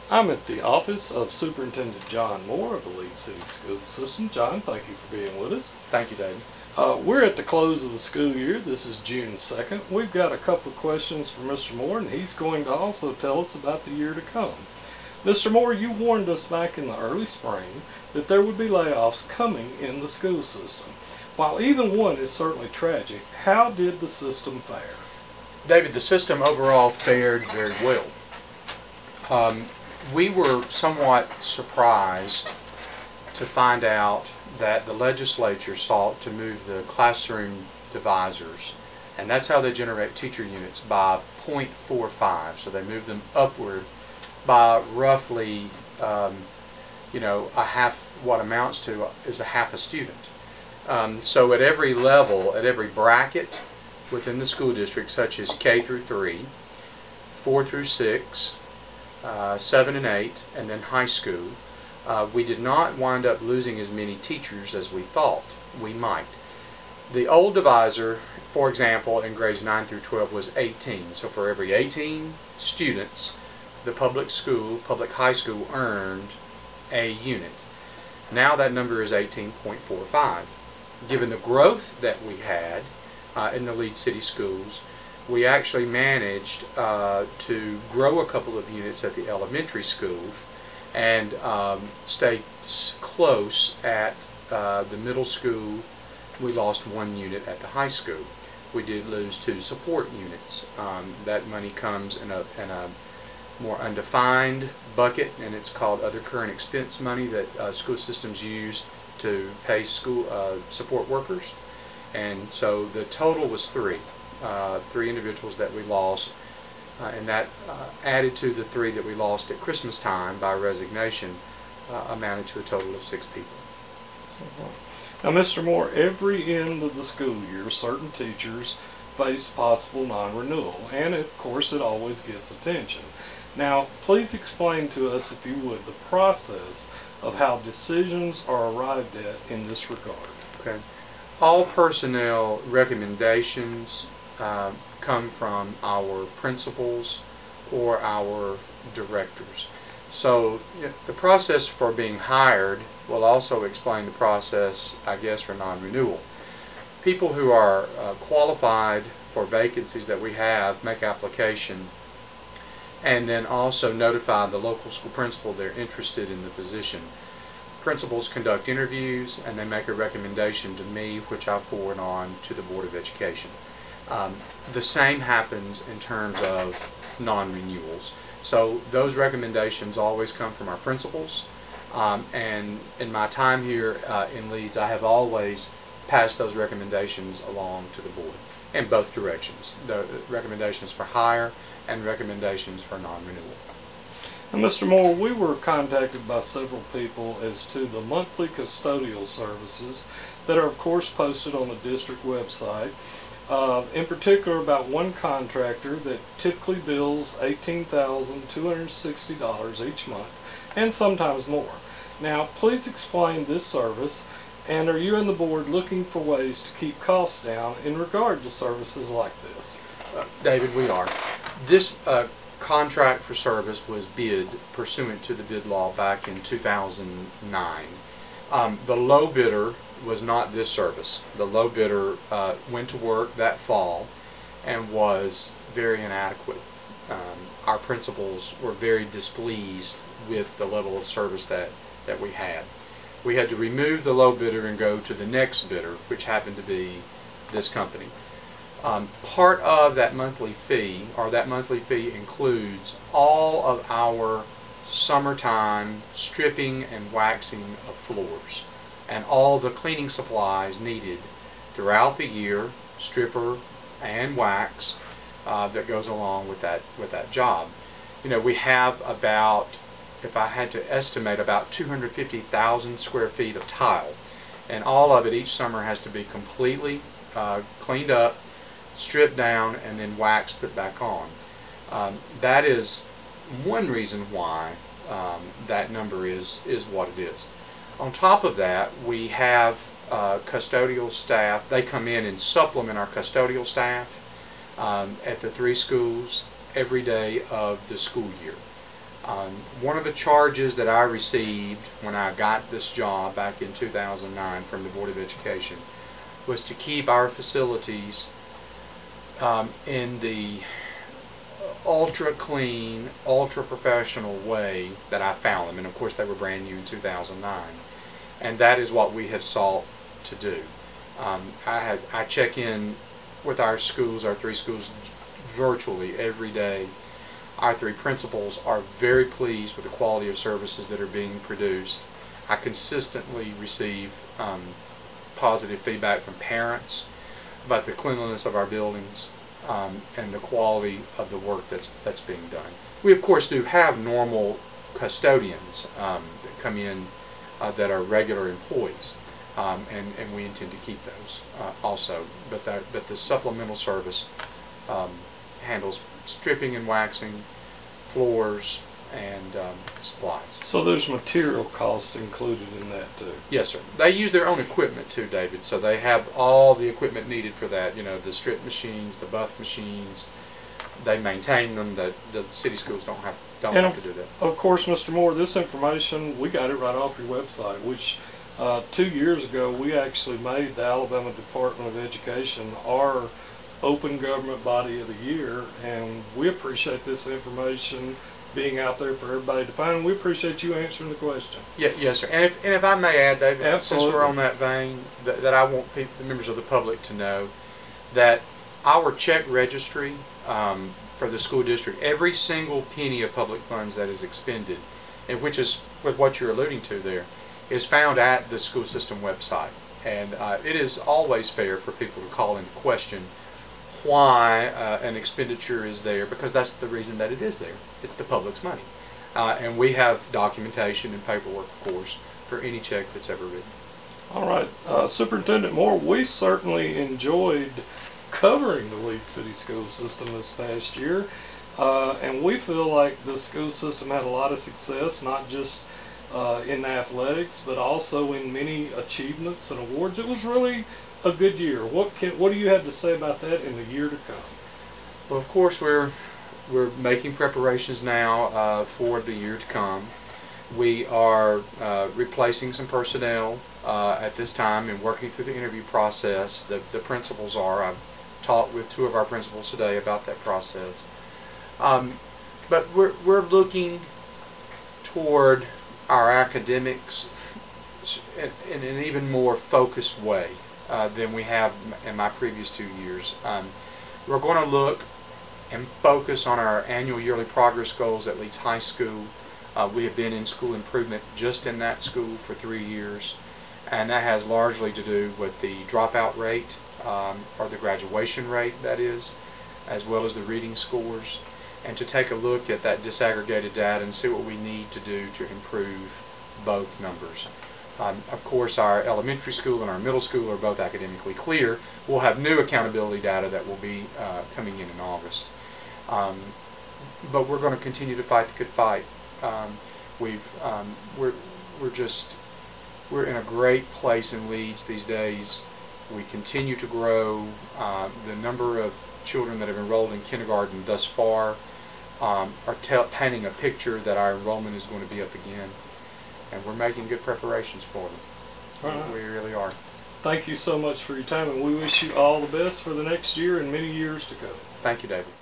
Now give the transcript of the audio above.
I'm at the office of Superintendent John Moore of the Leeds City School System. John, thank you for being with us. Thank you, David. We're at the close of the school year. This is June 2nd. We've got a couple of questions for Mr. Moore, and he's going to also tell us about the year to come. Mr. Moore, you warned us back in the early spring that there would be layoffs coming in the school system. While even one is certainly tragic, how did the system fare? David, the system overall fared very well. We were somewhat surprised to find out that the legislature sought to move the classroom divisors, and that's how they generate teacher units, by 0.45. So they moved them upward by roughly, a half, what amounts to is a half a student. So at every level, at every bracket within the school district, such as K through 3, 4 through 6, 7 and 8, and then high school, we did not wind up losing as many teachers as we thought we might. The old divisor, for example, in grades 9 through 12 was 18. So for every 18 students, the public high school earned a unit. Now that number is 18.45. Given the growth that we had in the Leeds City schools, we actually managed to grow a couple of units at the elementary school and stay close at the middle school. We lost 1 unit at the high school. We did lose 2 support units. That money comes in a more undefined bucket, and it's called other current expense money that school systems use to pay school support workers. And so the total was 3 individuals that we lost, and that added to the 3 that we lost at Christmas time by resignation amounted to a total of 6 people. Now, Mr. Moore, every end of the school year, certain teachers face possible non-renewal, and of course it always gets attention. Now, please explain to us, if you would, the process of how decisions are arrived at in this regard. Okay. All personnel recommendations come from our principals or our directors. So the process for being hired will also explain the process, I guess, for non-renewal. People who are qualified for vacancies that we have make application and then also notify the local school principal they're interested in the position. Principals conduct interviews and they make a recommendation to me, which I forward on to the Board of Education. The same happens in terms of non-renewals. So those recommendations always come from our principals, and in my time here in Leeds, I have always passed those recommendations along to the board in both directions, the recommendations for hire and recommendations for non-renewal. Now, Mr. Moore, we were contacted by several people as to the monthly custodial services that are of course posted on the district website. In particular about one contractor that typically bills $18,260 each month, and sometimes more. Now, please explain this service, and are you and the board looking for ways to keep costs down in regard to services like this? David, we are. This contract for service was bid pursuant to the bid law back in 2009. The low bidder was not this service. The low bidder went to work that fall and was very inadequate. Our principals were very displeased with the level of service that we had. We had to remove the low bidder and go to the next bidder, which happened to be this company. Part of that monthly fee, includes all of our summertime stripping and waxing of floors and all the cleaning supplies needed throughout the year, stripper and wax, that goes along with that job. We have about, if I had to estimate, about 250,000 square feet of tile, and all of it each summer has to be completely cleaned up, stripped down, and then wax put back on. That is one reason why that number is what it is. On top of that, we have custodial staff. They come in and supplement our custodial staff at the 3 schools every day of the school year. One of the charges that I received when I got this job back in 2009 from the Board of Education was to keep our facilities in the ultra clean, ultra professional way that I found them. And of course they were brand new in 2009. And that is what we have sought to do. I check in with our schools, our 3 schools, virtually every day. Our 3 principals are very pleased with the quality of services that are being produced. I consistently receive positive feedback from parents about the cleanliness of our buildings and the quality of the work that's being done. We of course do have normal custodians that come in that are regular employees, and we intend to keep those also. But the supplemental service handles stripping and waxing, floors, and supplies. So there's material cost included in that too? Yes, sir. They use their own equipment too, David. So they have all the equipment needed for that. You know, the strip machines, the buff machines. They maintain them. The city schools don't have to do that. Of course, Mr. Moore, this information, we got it right off your website, which 2 years ago we actually made the Alabama Department of Education our open government body of the year, and we appreciate this information being out there for everybody to find. We appreciate you answering the question. Yes, sir. And if I may add, David, absolutely, since we're on that vein, that I want the members of the public to know that our check registry for the school district, every single penny of public funds that is expended, and which is what you're alluding to there, is found at the school system website. And it is always fair for people to call into question why an expenditure is there, because that's the reason that it is there. It's the public's money. And we have documentation and paperwork, of course, for any check that's ever written. All right. Superintendent Moore, we certainly enjoyed covering the Leeds City school system this past year. And we feel like the school system had a lot of success, not just in athletics, but also in many achievements and awards. It was really a good year. What do you have to say about that in the year to come? Well, of course, we're making preparations now for the year to come. We are replacing some personnel at this time and working through the interview process. The principals are. I've talked with 2 of our principals today about that process. But we're looking toward our academics in an even more focused way than we have in my previous 2 years. We're going to look and focus on our annual yearly progress goals at Leeds High School. We have been in school improvement just in that school for 3 years, and that has largely to do with the dropout rate, or the graduation rate, that is, as well as the reading scores, and to take a look at that disaggregated data and see what we need to do to improve both numbers. Of course, our elementary school and our middle school are both academically clear. We'll have new accountability data that will be coming in August. But we're going to continue to fight the good fight. We're in a great place in Leeds these days. We continue to grow. The number of children that have enrolled in kindergarten thus far are painting a picture that our enrollment is going to be up again. And we're making good preparations for them. Right. We really are. Thank you so much for your time, and we wish you all the best for the next year and many years to come. Thank you, David.